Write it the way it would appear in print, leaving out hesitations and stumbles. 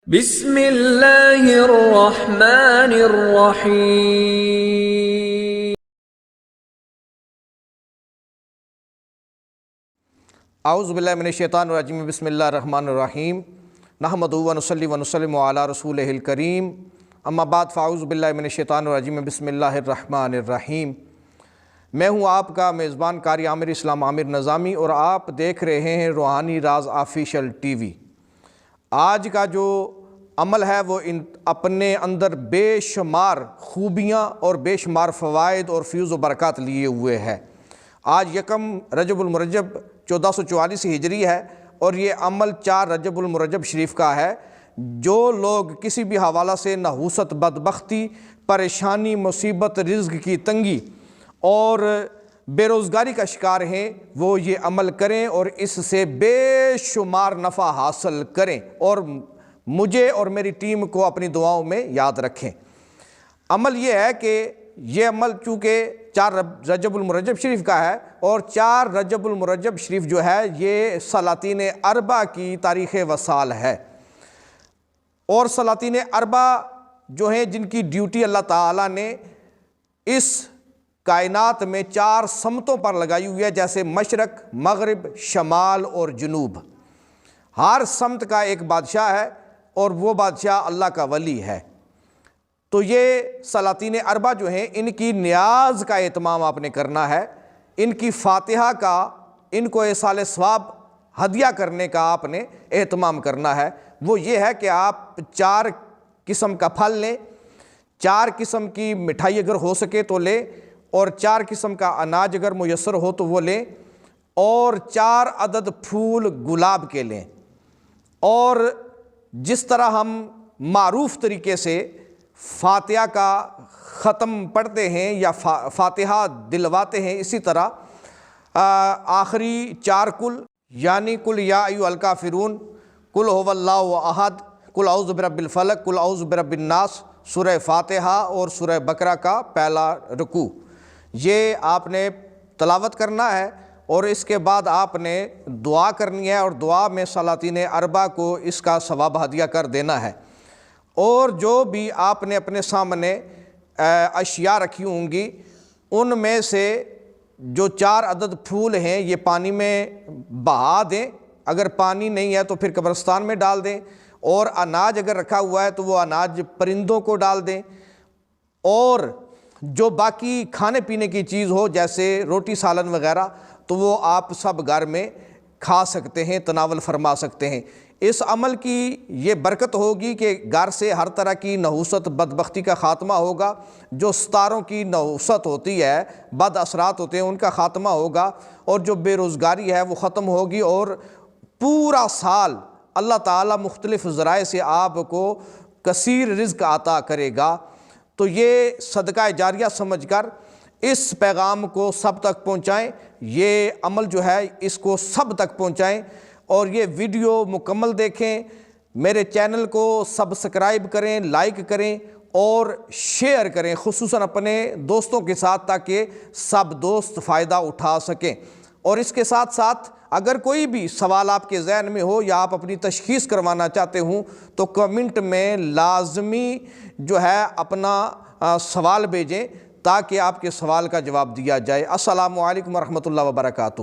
بسم اللہ الرحمن الرحیم۔ اعوذ باللہ من الشیطان الرجیم، بسم اللہ الرحمن الرحیم، نحمدہ و نصلی و نسلم علی رسولہ الکریم، اما بعد فاعوذ باللہ من الشیطان الرجیم، بسم اللہ الرحمن الرحیم۔ میں ہوں آپ کا میزبان قاری عامر اسلام عامر نظامی اور آپ دیکھ رہے ہیں روحانی راز آفیشل ٹی وی۔ آج کا جو عمل ہے وہ اپنے اندر بے شمار خوبیاں اور بے شمار فوائد اور فیوز و برکات لیے ہوئے ہے۔ آج یکم رجب المرجب 1444 ہجری ہے اور یہ عمل 4 رجب المرجب شریف کا ہے۔ جو لوگ کسی بھی حوالہ سے نحوست، بدبختی، پریشانی، مصیبت، رزق کی تنگی اور بے روزگاری کا شکار ہیں وہ یہ عمل کریں اور اس سے بے شمار نفع حاصل کریں اور مجھے اور میری ٹیم کو اپنی دعاؤں میں یاد رکھیں۔ عمل یہ ہے کہ یہ عمل چونکہ 4 رجب المرجب شریف کا ہے اور 4 رجب المرجب شریف جو ہے یہ سلاطین اربع کی تاریخ وصال ہے، اور سلاطین اربع جو ہیں جن کی ڈیوٹی اللہ تعالیٰ نے اس کائنات میں 4 سمتوں پر لگائی ہوئی ہے، جیسے مشرق، مغرب، شمال اور جنوب۔ ہر سمت کا ایک بادشاہ ہے اور وہ بادشاہ اللہ کا ولی ہے۔ تو یہ سلاطین اربع جو ہیں ان کی نیاز کا اہتمام آپ نے کرنا ہے، ان کی فاتحہ کا، ان کو ایصال ثواب ہدیہ کرنے کا آپ نے اہتمام کرنا ہے۔ وہ یہ ہے کہ آپ 4 قسم کا پھل لیں، 4 قسم کی مٹھائی اگر ہو سکے تو لیں، اور 4 قسم کا اناج اگر میسر ہو تو وہ لیں، اور 4 عدد پھول گلاب کے لیں۔ اور جس طرح ہم معروف طریقے سے فاتحہ کا ختم پڑھتے ہیں یا فاتحہ دلواتے ہیں، اسی طرح آخری 4 کل یعنی کل یا ایھا الکافرون، کل ھو اللہ احد، کل اعوذ برب الفلق، کل اعوذ برب الناس، سورہ فاتحہ اور سورہ بقرہ کا پہلا رکوع، یہ آپ نے تلاوت کرنا ہے۔ اور اس کے بعد آپ نے دعا کرنی ہے اور دعا میں سلاطین اربع کو اس کا ثواب ہدیہ کر دینا ہے۔ اور جو بھی آپ نے اپنے سامنے اشیاء رکھی ہوں گی ان میں سے جو 4 عدد پھول ہیں یہ پانی میں بہا دیں، اگر پانی نہیں ہے تو پھر قبرستان میں ڈال دیں، اور اناج اگر رکھا ہوا ہے تو وہ اناج پرندوں کو ڈال دیں، اور جو باقی کھانے پینے کی چیز ہو جیسے روٹی سالن وغیرہ تو وہ آپ سب گھر میں کھا سکتے ہیں، تناول فرما سکتے ہیں۔ اس عمل کی یہ برکت ہوگی کہ گھر سے ہر طرح کی نحوست، بدبختی کا خاتمہ ہوگا، جو ستاروں کی نحوست ہوتی ہے، بد اثرات ہوتے ہیں، ان کا خاتمہ ہوگا، اور جو بے روزگاری ہے وہ ختم ہوگی، اور پورا سال اللہ تعالیٰ مختلف ذرائع سے آپ کو کثیر رزق عطا کرے گا۔ تو یہ صدقہ جاریہ سمجھ کر اس پیغام کو سب تک پہنچائیں، یہ عمل جو ہے اس کو سب تک پہنچائیں، اور یہ ویڈیو مکمل دیکھیں، میرے چینل کو سبسکرائب کریں، لائک کریں اور شیئر کریں، خصوصاً اپنے دوستوں کے ساتھ، تاکہ سب دوست فائدہ اٹھا سکیں۔ اور اس کے ساتھ ساتھ اگر کوئی بھی سوال آپ کے ذہن میں ہو یا آپ اپنی تشخیص کروانا چاہتے ہوں تو کمنٹ میں لازمی جو ہے اپنا سوال بھیجیں تاکہ آپ کے سوال کا جواب دیا جائے۔ السلام علیکم ورحمۃ اللہ وبرکاتہ۔